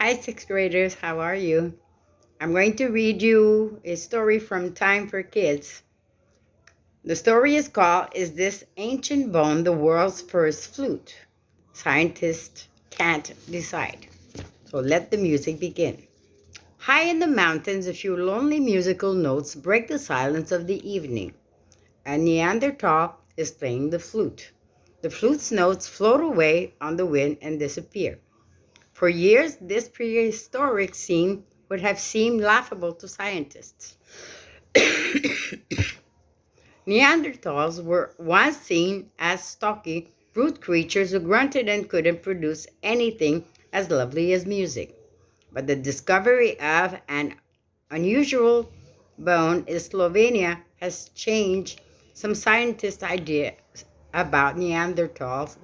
Hi, sixth graders, how are you? I'm going to read you a story from Time for Kids. The story is called Is This Ancient Bone the World's First Flute? Scientists can't decide. So let the music begin. High in the mountains, a few lonely musical notes break the silence of the evening. A Neanderthal is playing the flute. The flute's notes float away on the wind and disappear. For years, this prehistoric scene would have seemed laughable to scientists. Neanderthals were once seen as stocky, brute creatures who grunted and couldn't produce anything as lovely as music. But the discovery of an unusual bone in Slovenia has changed some scientists' ideas about Neanderthals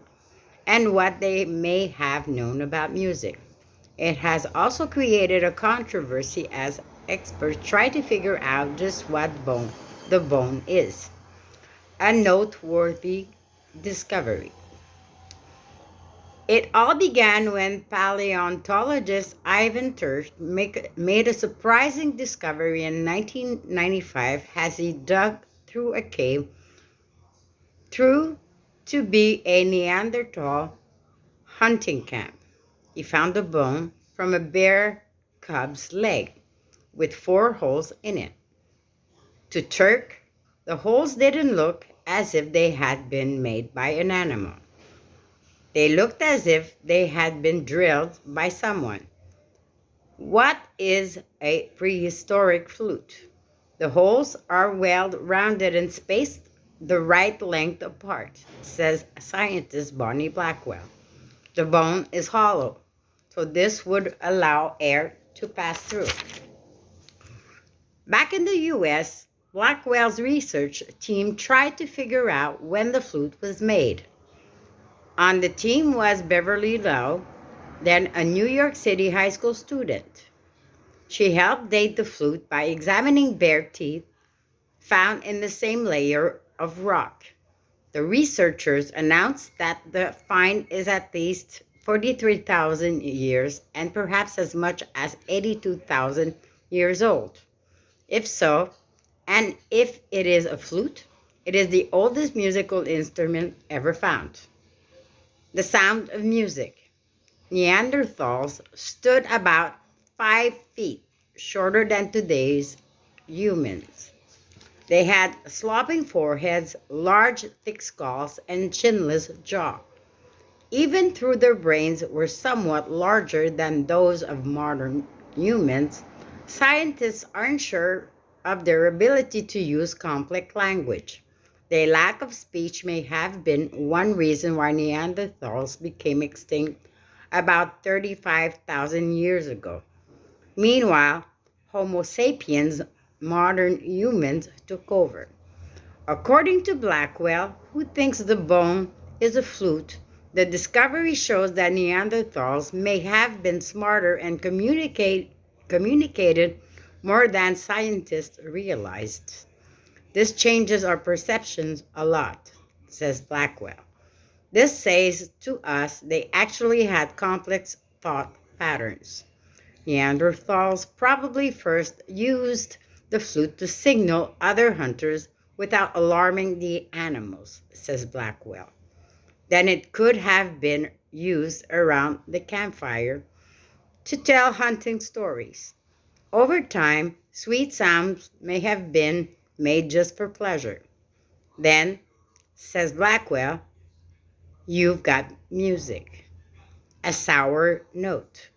and what they may have known about music. It has also created a controversy as experts try to figure out just what the bone is. A noteworthy discovery. It all began when paleontologist Ivan Tersch made a surprising discovery in 1995 as he dug through a cave through to be a Neanderthal hunting camp. He found a bone from a bear cub's leg with 4 holes in it. To Turk, the holes didn't look as if they had been made by an animal. They looked as if they had been drilled by someone. What is a prehistoric flute? The holes are well rounded and spaced the right length apart, says scientist Bonnie Blackwell. The bone is hollow, so this would allow air to pass through. Back in the US, Blackwell's research team tried to figure out when the flute was made. On the team was Beverly Lau, then a New York City high school student. She helped date the flute by examining bear teeth found in the same layer of rock. The researchers announced that the find is at least 43,000 years and perhaps as much as 82,000 years old. If so, and if it is a flute, it is the oldest musical instrument ever found. The sound of music. Neanderthals stood about 5 feet shorter than today's humans. They had sloping foreheads, large, thick skulls, and chinless jaw. Even though their brains were somewhat larger than those of modern humans, scientists aren't sure of their ability to use complex language. Their lack of speech may have been one reason why Neanderthals became extinct about 35,000 years ago. Meanwhile, Homo sapiens, modern humans, took over. According to Blackwell, who thinks the bone is a flute, the discovery shows that Neanderthals may have been smarter and communicated more than scientists realized. This changes our perceptions a lot, says Blackwell. This says to us they actually had complex thought patterns. Neanderthals probably first used the flute to signal other hunters without alarming the animals, says Blackwell. Then it could have been used around the campfire to tell hunting stories. Over time, sweet sounds may have been made just for pleasure. Then, says Blackwell, you've got music, a sour note.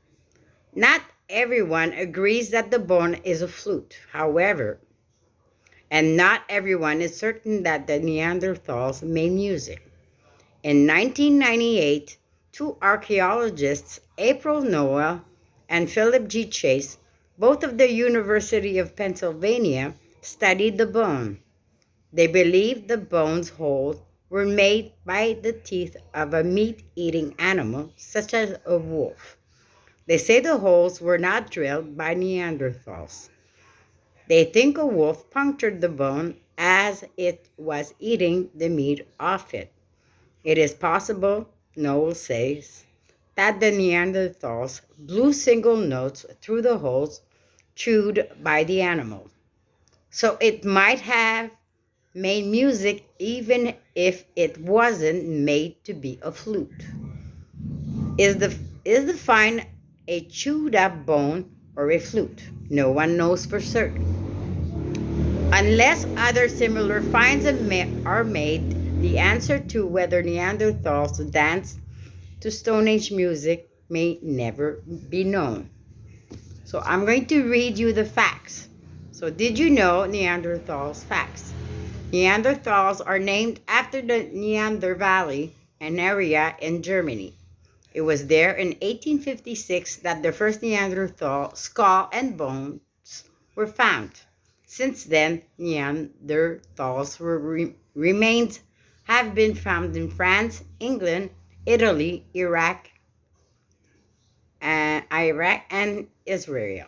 Not everyone agrees that the bone is a flute, however, and not everyone is certain that the Neanderthals made music. In 1998, two archaeologists, April Noel and Philip G. Chase, both of the University of Pennsylvania, studied the bone. They believe the bone's holes were made by the teeth of a meat-eating animal, such as a wolf. They say the holes were not drilled by Neanderthals. They think a wolf punctured the bone as it was eating the meat off it. It is possible, Noel says, that the Neanderthals blew single notes through the holes chewed by the animal. So it might have made music even if it wasn't made to be a flute. Is the find a chewed up bone or a flute? No one knows for certain. Unless other similar finds are made, the answer to whether Neanderthals danced to Stone Age music may never be known. So I'm going to read you the facts. So did you know Neanderthals facts? Neanderthals are named after the Neander Valley, an area in Germany. It was there in 1856 that the first Neanderthal skull and bones were found. Since then, Neanderthals remains have been found in France, England, Italy, Iraq, and Israel.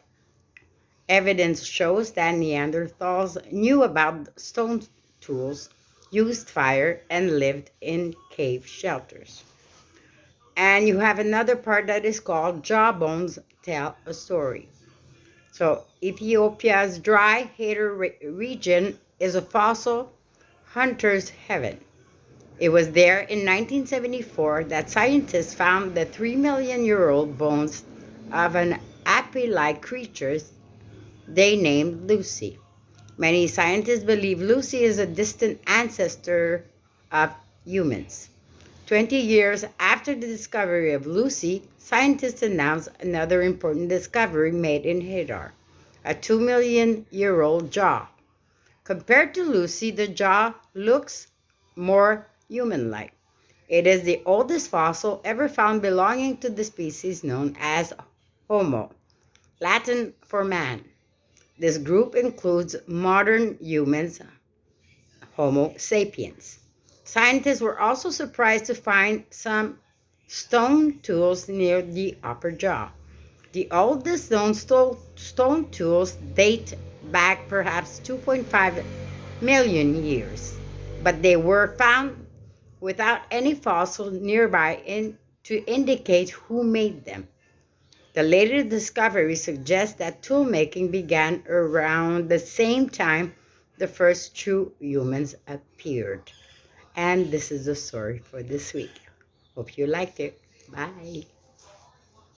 Evidence shows that Neanderthals knew about stone tools, used fire, and lived in cave shelters. And you have another part that is called Jawbones Tell a Story. So, Ethiopia's dry Hater region is a fossil hunter's heaven. It was there in 1974 that scientists found the 3 million-year-old bones of an ape-like creature they named Lucy. Many scientists believe Lucy is a distant ancestor of humans. 20 years after the discovery of Lucy, scientists announced another important discovery made in Hadar, a 2 million-year-old jaw. Compared to Lucy, the jaw looks more human-like. It is the oldest fossil ever found belonging to the species known as Homo, Latin for man. This group includes modern humans, Homo sapiens. Scientists were also surprised to find some stone tools near the upper jaw. The oldest stone tools date back perhaps 2.5 million years, but they were found without any fossil nearby to indicate who made them. The later discovery suggests that tool making began around the same time the first true humans appeared. And this is the story for this week. Hope you liked it. Bye.